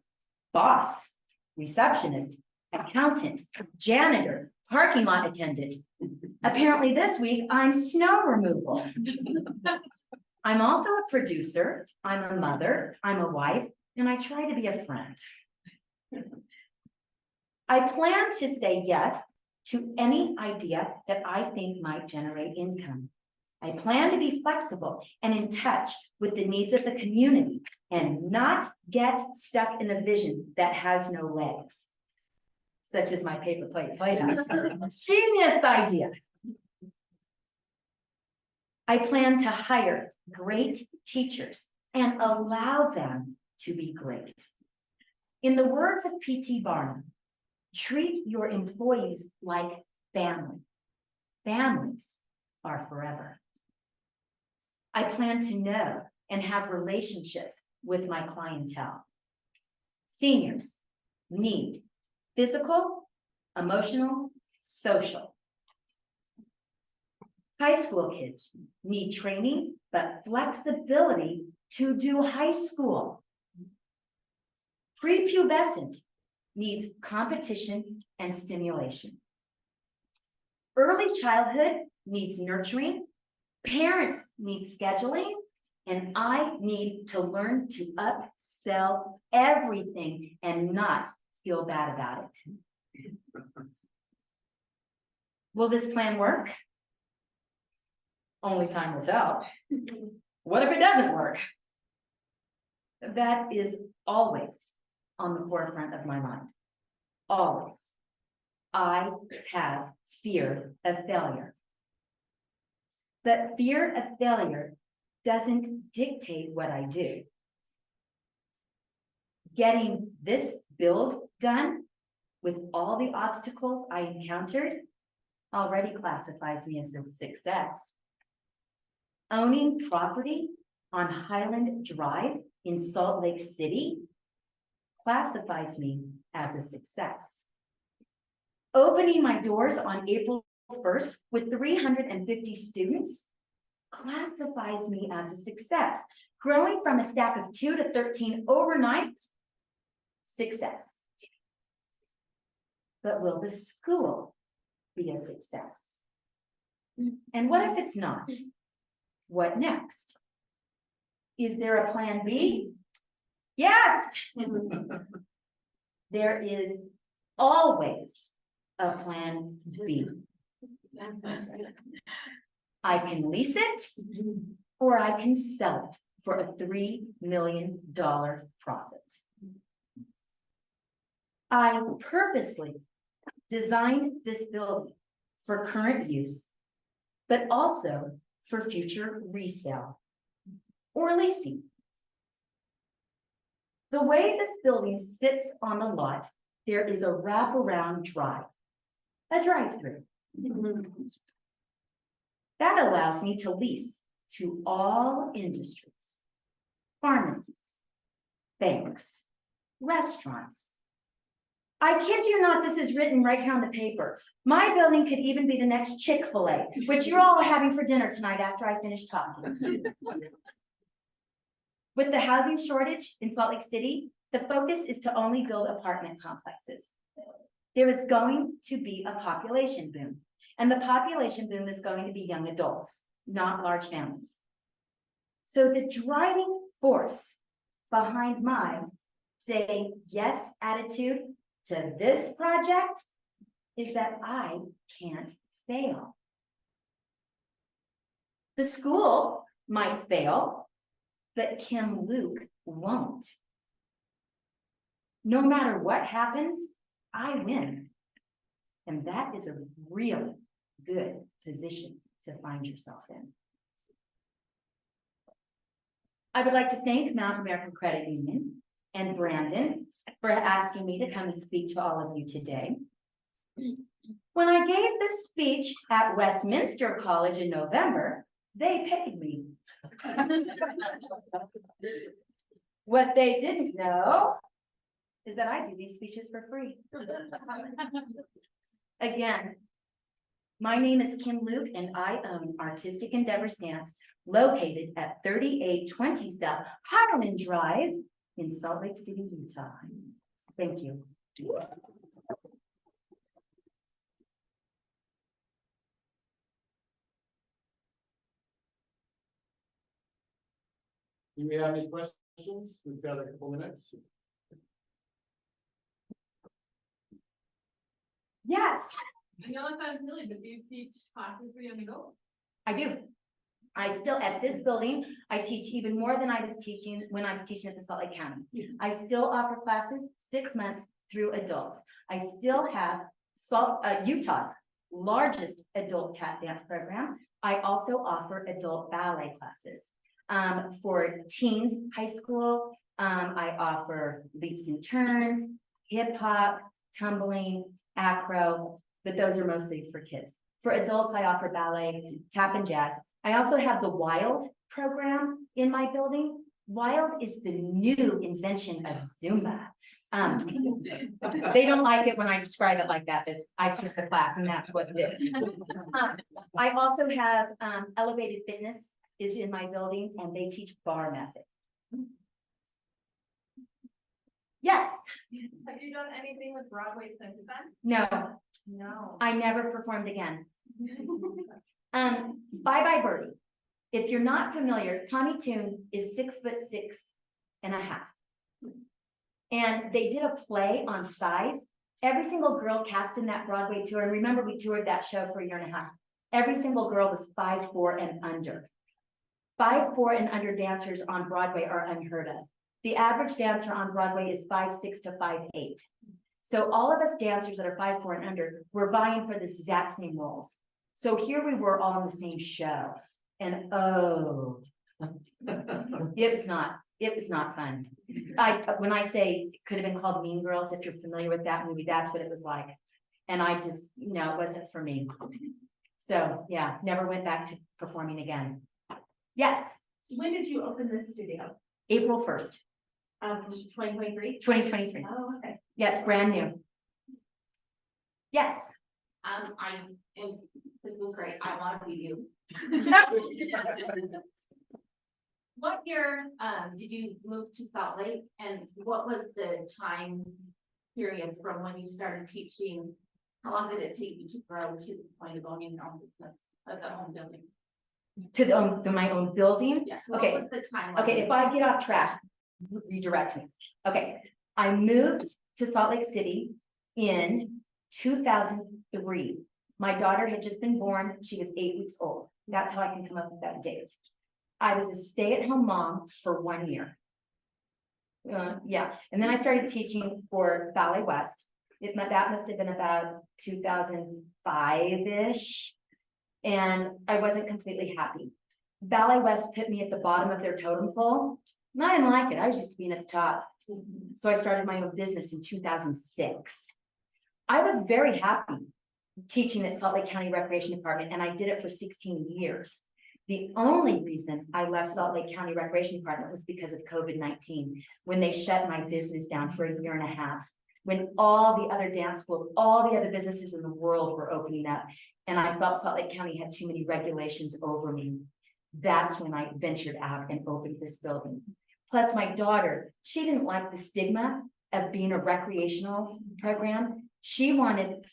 boss, receptionist, accountant, janitor, parking lot attendant. Apparently this week, I'm snow removal. I'm also a producer, I'm a mother, I'm a wife, and I try to be a friend. I plan to say yes to any idea that I think might generate income. I plan to be flexible and in touch with the needs of the community and not get stuck in a vision that has no legs, such as my paper plate playhouse. Genius idea. I plan to hire great teachers and allow them to be great. In the words of P.T. Barnum, treat your employees like family. Families are forever. I plan to know and have relationships with my clientele. Seniors need physical, emotional, social. High school kids need training, but flexibility to do high school. Prepubescent needs competition and stimulation. Early childhood needs nurturing, parents need scheduling, and I need to learn to upsell everything and not feel bad about it. Will this plan work? Only time will tell. What if it doesn't work? That is always on the forefront of my mind. Always. I have fear of failure. But fear of failure doesn't dictate what I do. Getting this build done with all the obstacles I encountered already classifies me as a success. Owning property on Highland Drive in Salt Lake City classifies me as a success. Opening my doors on April 1st with 350 students classifies me as a success. Growing from a staff of 2 to 13 overnight, success. But will the school be a success? And what if it's not? What next? Is there a plan B? Yes! There is always a plan B. I can lease it, or I can sell it for a $3 million profit. I purposely designed this building for current use, but also for future resale or leasing. The way this building sits on the lot, there is a wraparound drive, a drive-through. That allows me to lease to all industries, pharmacies, banks, restaurants. I kid you not, this is written right here on the paper. My building could even be the next Chick-fil-A, which you're all having for dinner tonight after I finish talking. With the housing shortage in Salt Lake City, the focus is to only build apartment complexes. There is going to be a population boom, and the population boom is going to be young adults, not large families. So the driving force behind my say yes attitude to this project is that I can't fail. The school might fail, but Kim Luke won't. No matter what happens, I win. And that is a really good position to find yourself in. I would like to thank Mountain American Credit Union and Brandon for asking me to come and speak to all of you today. When I gave this speech at Westminster College in November, they paid me. What they didn't know is that I do these speeches for free. Again, my name is Kim Luke and I own Artistic Endeavors Dance located at 3820 South Highland Drive in Salt Lake City, Utah. Thank you. Do we have any questions? We've got a couple minutes. Yes, I know it sounds silly, but do you teach classes for young adults? I do. I still, at this building, I teach even more than I was teaching when I was teaching at the Salt Lake County. I still offer classes 6 months through adults. I still have Utah's largest adult tap dance program. I also offer adult ballet classes. For teens, high school, I offer leaps and turns, hip hop, tumbling, acro, but those are mostly for kids. For adults, I offer ballet, tap and jazz. I also have the Wild program in my building. Wild is the new invention of Zumba. They don't like it when I describe it like that, but I took the class and that's what it is. I also have Elevated Fitness is in my building and they teach bar method. Yes, Have you done anything with Broadway since then? no, No. I never performed again. Bye Bye Birdie. If you're not familiar, Tommy Tune is 6'6.5". And they did a play on size. Every single girl cast in that Broadway tour, and remember we toured that show for a year and a half. Every single girl was 5'4" and under. 5'4" and under dancers on Broadway are unheard of. The average dancer on Broadway is 5'6" to 5'8". So all of us dancers that are 5'4" and under, we're vying for the exact same roles. So here we were all in the same show. And oh, it was not fun. When I say it could have been called Mean Girls, if you're familiar with that movie, that's what it was like. And I just, it wasn't for me. So yeah, never went back to performing again. Yes, When did you open this studio? April 1st, 2023? 2023. Oh, okay. Yeah, it's brand new. Yes. This was great. I want to be you. What year, did you move to Salt Lake and what was the time period from when you started teaching? How long did it take you to grow to the point of owning your own business, of the home building? To my own building. Yeah. Okay. What was the time? Okay, if I get off track, redirect me. Okay, I moved to Salt Lake City in 2003. My daughter had just been born. She was 8 weeks old. That's how I can come up with that date. I was a stay-at-home mom for 1 year. Yeah, and then I started teaching for Ballet West. That must have been about 2005-ish. And I wasn't completely happy. Ballet West put me at the bottom of their totem pole. And I didn't like it. I was used to being at the top. So I started my own business in 2006. I was very happy teaching at Salt Lake County Recreation Department, and I did it for 16 years. The only reason I left Salt Lake County Recreation Department was because of COVID-19, when they shut my business down for a year and a half, when all the other dance schools, all the other businesses in the world were opening up. And I felt Salt Lake County had too many regulations over me. That's when I ventured out and opened this building. Plus my daughter, she didn't like the stigma of being a recreational program. She wanted,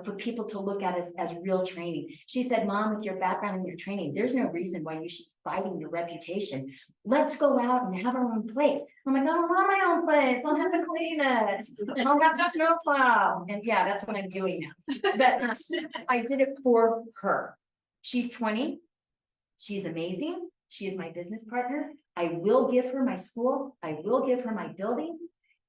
for people to look at us as real training. She said, Mom, with your background and your training, there's no reason why you should be fighting your reputation. Let's go out and have our own place. I'm like, I don't want my own place. I'll have to clean it. I'll have to snowplow. And yeah, that's what I'm doing now. But I did it for her. She's 20. She's amazing. She is my business partner. I will give her my school. I will give her my building.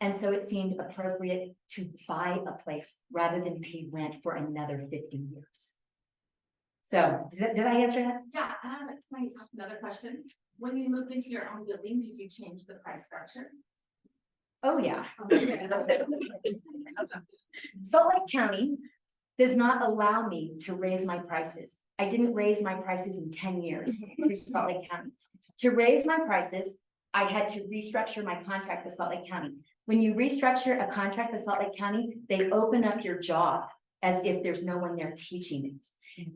And so it seemed appropriate to buy a place rather than pay rent for another 50 years. So did I answer that? Yeah, can I ask another question? When you moved into your own building, did you change the price structure? Oh, yeah. Salt Lake County does not allow me to raise my prices. I didn't raise my prices in 10 years through Salt Lake County. To raise my prices, I had to restructure my contract with Salt Lake County. When you restructure a contract with Salt Lake County, they open up your job as if there's no one there teaching it.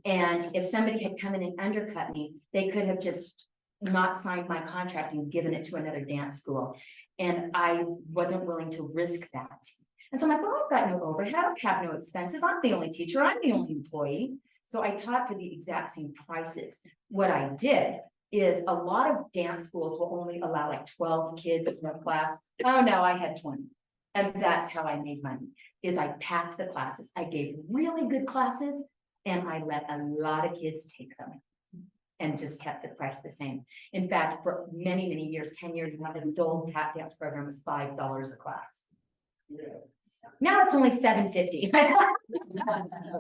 And if somebody had come in and undercut me, they could have just not signed my contract and given it to another dance school. And I wasn't willing to risk that. And so I'm like, well, I've got no overhead, I have no expenses, I'm the only teacher, I'm the only employee. So I taught for the exact same prices. What I did is a lot of dance schools will only allow like 12 kids in a class. Oh no, I had 20. And that's how I made money, is I packed the classes. I gave really good classes and I let a lot of kids take them and just kept the price the same. In fact, for many, many years, 10 years, my adult tap dance program was $5 a class. Now it's only $7.50.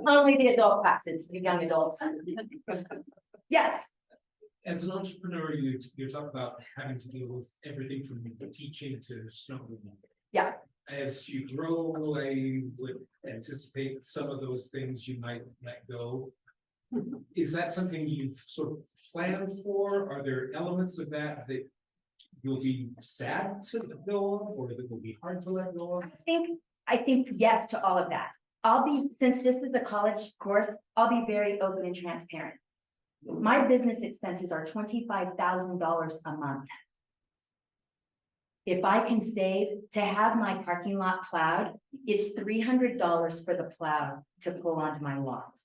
Only the adult classes, the young adults. Yes. As an entrepreneur, you talk about having to deal with everything from teaching to snowboarding. Yeah. As you grow, I would anticipate some of those things you might let go. Is that something you've sort of planned for? Are there elements of that you'll be sad to let go of, or that will be hard to let go of? I think yes to all of that. Since this is a college course, I'll be very open and transparent. My business expenses are $25,000 a month. If I can save to have my parking lot plowed, it's $300 for the plow to pull onto my lot.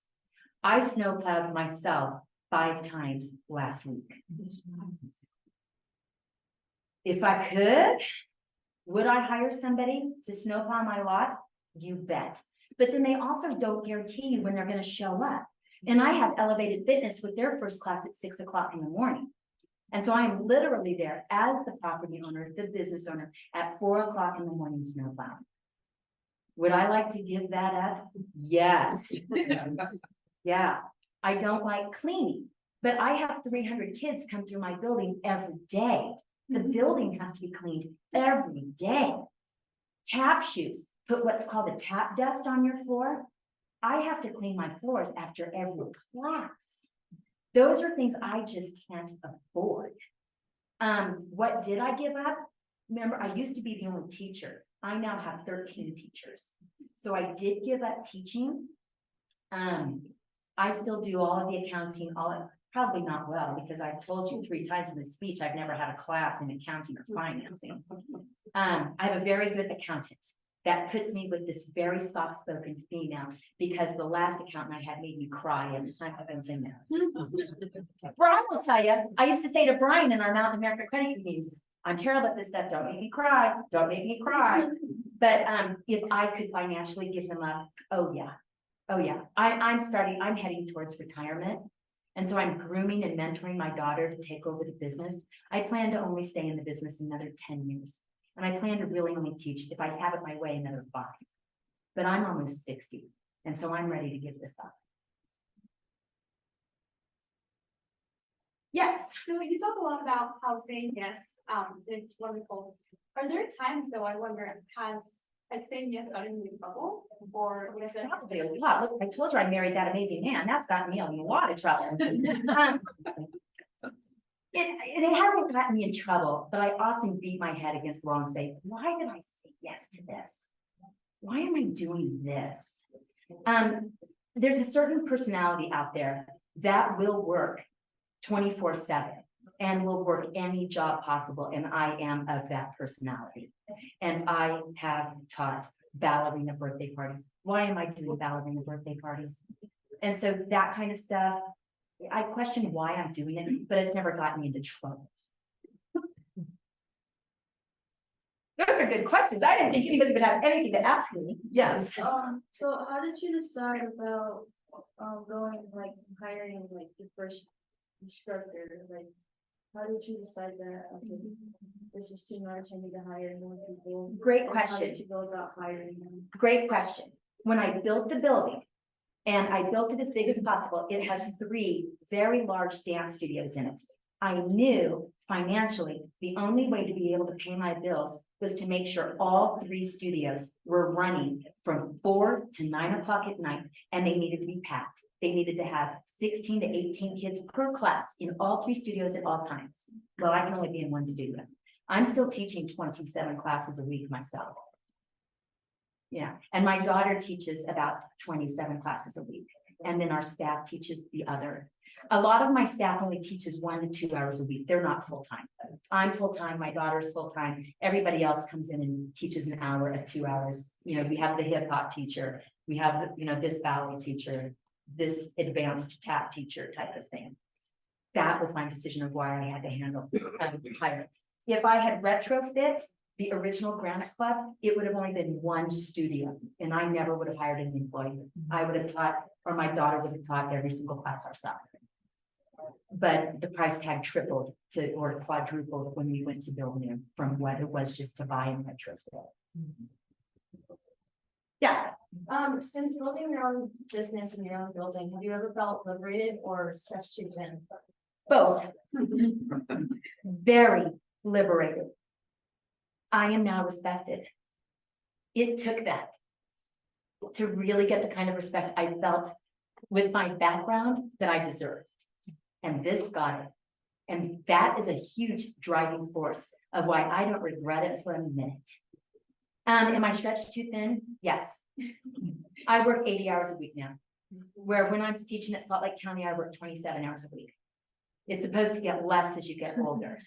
I snow plowed myself 5 times last week. If I could, would I hire somebody to snowplow my lot? You bet. But then they also don't guarantee you when they're going to show up. And I have Elevated Fitness with their first class at 6 o'clock in the morning. And so I am literally there as the property owner, the business owner at 4 o'clock in the morning snowplowing. Would I like to give that up? Yes. Yeah. I don't like cleaning, but I have 300 kids come through my building every day. The building has to be cleaned every day. Tap shoes, put what's called a tap dust on your floor. I have to clean my floors after every class. Those are things I just can't afford. What did I give up? Remember, I used to be the only teacher. I now have 13 teachers. So I did give up teaching. I still do all of the accounting, probably not well, because I've told you 3 times in this speech, I've never had a class in accounting or financing. I have a very good accountant that puts me with this very soft-spoken female, because the last accountant I had made me cry every time I went in there. Brian will tell you, I used to say to Brian in our Mountain America credit meetings, I'm terrible at this stuff, don't make me cry, don't make me cry. But if I could financially give them up, oh yeah. I'm heading towards retirement. And so I'm grooming and mentoring my daughter to take over the business. I plan to only stay in the business another 10 years. And I plan to really only teach, if I have it my way, another 5. But I'm almost 60. And so I'm ready to give this up. Yes. So you talk a lot about how saying yes, it's wonderful. Are there times though, I wonder, has like saying yes gotten you in trouble, or was it? Probably a lot. Look, I told you I married that amazing man. That's gotten me in a lot of trouble. It hasn't gotten me in trouble, but I often beat my head against the wall and say, why did I say yes to this? Why am I doing this? There's a certain personality out there that will work 24/7 and will work any job possible. And I am of that personality. And I have taught ballerina birthday parties. Why am I doing ballerina birthday parties? And so that kind of stuff, I question why I'm doing it, but it's never gotten me into trouble. Those are good questions. I didn't think anybody would have anything to ask me. Yes. So how did you decide about going like hiring like the first instructor? Like how did you decide that this is too much, I need to hire more people? Great And question. How did you go about hiring them? Great question. When I built the building, and I built it as big as possible, it has 3 very large dance studios in it. I knew financially, the only way to be able to pay my bills was to make sure all 3 studios were running from 4 to 9 o'clock at night, and they needed to be packed. They needed to have 16 to 18 kids per class in all 3 studios at all times. Well, I can only be in 1 studio. I'm still teaching 27 classes a week myself. Yeah, and my daughter teaches about 27 classes a week, and then our staff teaches the other. A lot of my staff only teaches 1 to 2 hours a week. They're not full-time. I'm full-time, my daughter's full-time. Everybody else comes in and teaches an hour or 2 hours. You know, we have the hip hop teacher, we have, this ballet teacher, this advanced tap teacher type of thing. That was my decision of why I had to hire. If I had retrofit the original Granite Club, it would have only been 1 studio, and I never would have hired an employee. I would have taught, or my daughter would have taught every single class ourselves. But the price tag tripled or quadrupled when we went to build new from what it was just to buy and retrofit. Yeah. Since building your own business in your own building, have you ever felt liberated or stretched too thin? Both. Very liberated. I am now respected. It took that to really get the kind of respect I felt with my background that I deserved. And this got it. And that is a huge driving force of why I don't regret it for a minute. Am I stretched too thin? Yes. I work 80 hours a week now, where when I was teaching at Salt Lake County, I worked 27 hours a week. It's supposed to get less as you get older.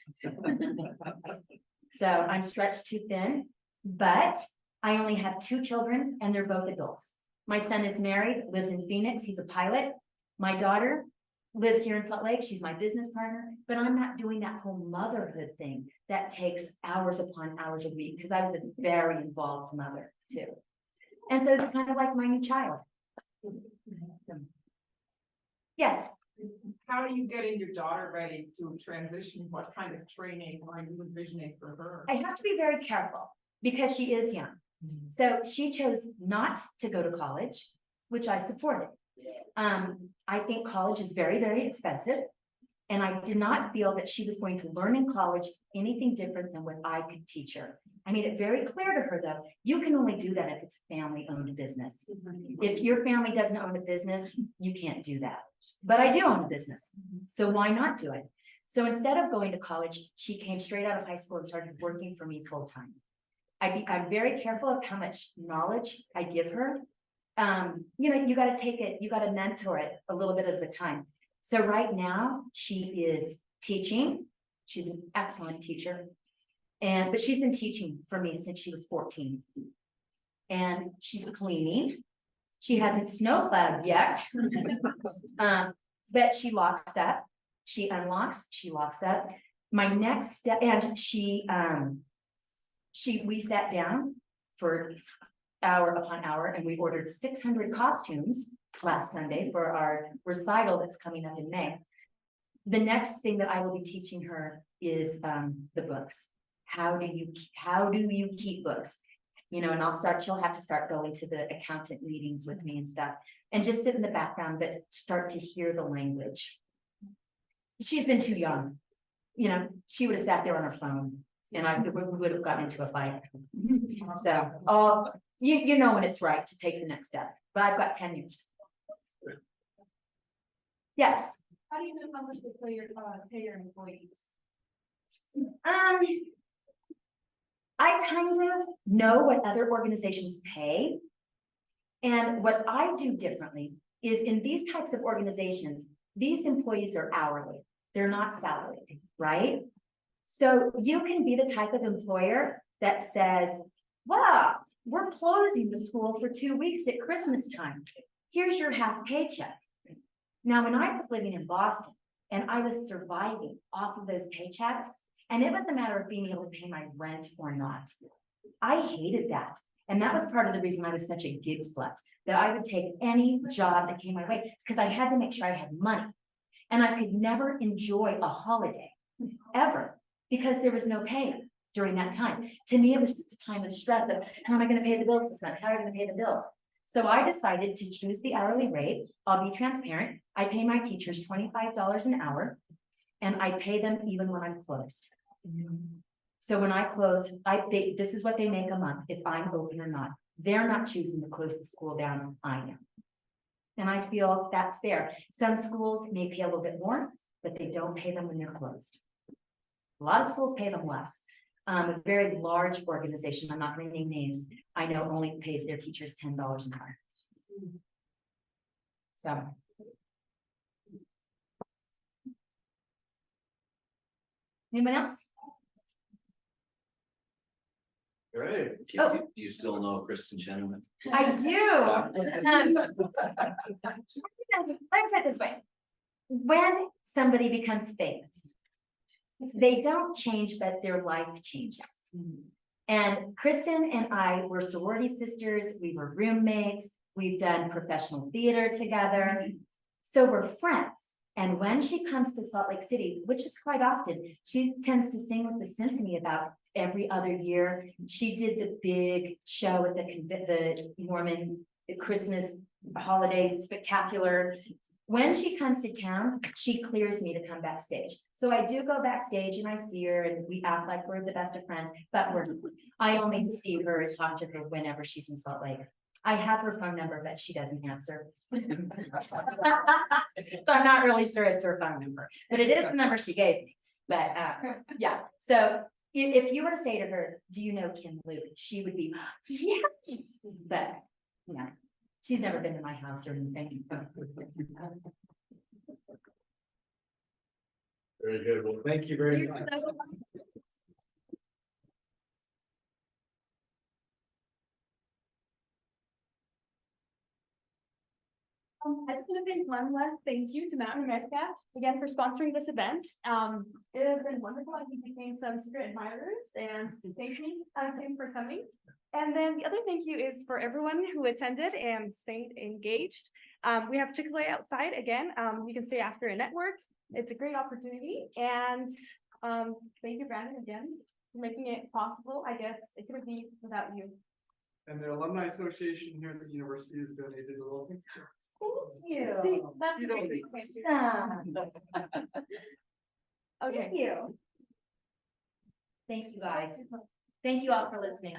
So I'm stretched too thin, but I only have 2 children and they're both adults. My son is married, lives in Phoenix, he's a pilot. My daughter lives here in Salt Lake, she's my business partner, but I'm not doing that whole motherhood thing that takes hours upon hours a week, because I was a very involved mother too. And so it's kind of like my new child. Yes. How are you getting your daughter ready to transition? What kind of training are you envisioning for her? I have to be very careful because she is young. So she chose not to go to college, which I supported. I think college is very, very expensive. And I did not feel that she was going to learn in college anything different than what I could teach her. I made it very clear to her, though, you can only do that if it's a family-owned business. If your family doesn't own a business, you can't do that. But I do own a business, so why not do it? So instead of going to college, she came straight out of high school and started working for me full-time. I'm very careful of how much knowledge I give her. You got to take it, you got to mentor it a little bit at a time. So right now she is teaching. She's an excellent teacher. But she's been teaching for me since she was 14. And she's cleaning. She hasn't snowplowed yet. But she locks up, she unlocks, she locks up. My next step, and we sat down for hour upon hour and we ordered 600 costumes last Sunday for our recital that's coming up in May. The next thing that I will be teaching her is the books. How do you keep books? And she'll have to start going to the accountant meetings with me and stuff and just sit in the background, but start to hear the language. She's been too young. She would have sat there on her phone and we would have gotten into a fight. So, you know when it's right to take the next step, but I've got 10 years. Yes. How do you know how much to pay your employees? I kind of know what other organizations pay. And what I do differently is in these types of organizations, these employees are hourly. They're not salaried, right? So you can be the type of employer that says, wow, we're closing the school for 2 weeks at Christmas time. Here's your half paycheck. Now, when I was living in Boston and I was surviving off of those paychecks, and it was a matter of being able to pay my rent or not. I hated that. And that was part of the reason I was such a gig slut, that I would take any job that came my way. It's because I had to make sure I had money. And I could never enjoy a holiday, ever, because there was no pay during that time. To me, it was just a time of stress of, how am I going to pay the bills this month? How am I going to pay the bills? So I decided to choose the hourly rate. I'll be transparent. I pay my teachers $25 an hour, and I pay them even when I'm closed. So when I close, this is what they make a month if I'm open or not. They're not choosing to close the school down, I am. And I feel that's fair. Some schools may pay a little bit more, but they don't pay them when they're closed. A lot of schools pay them less. A very large organization, I'm not gonna name names, I know only pays their teachers $10 an hour. So. Anyone else? Right. Oh. You still know Kristen Chenoweth? I do. Let me put it this way. When somebody becomes famous, they don't change, but their life changes. And Kristen and I were sorority sisters, we were roommates, we've done professional theater together. So we're friends. And when she comes to Salt Lake City, which is quite often, she tends to sing with the symphony about every other year. She did the big show at the Mormon Christmas holiday spectacular. When she comes to town, she clears me to come backstage. So I do go backstage and I see her and we act like we're the best of friends, but I only see her and talk to her whenever she's in Salt Lake. I have her phone number, but she doesn't answer. So I'm not really sure it's her phone number, but it is the number she gave me. But yeah, so if you were to say to her, do you know Kim Luke? She would be, yes, but yeah, she's never been to my house or anything. Very good. Well, thank you very much. I just want to say one last thank you to Mountain America again for sponsoring this event. It has been wonderful. I think we gained some secret admirers, and thank you Kim for coming. And then the other thank you is for everyone who attended and stayed engaged. We have Chick-fil-A outside again. You can stay after a network. It's a great opportunity, and thank you, Brandon, again for making it possible. I guess it couldn't be without you. And the Alumni Association here at the university has donated a little. Thank you. See, that's You great. don't Thank you. Thank Okay. you. Thank you, guys. Thank you all for listening.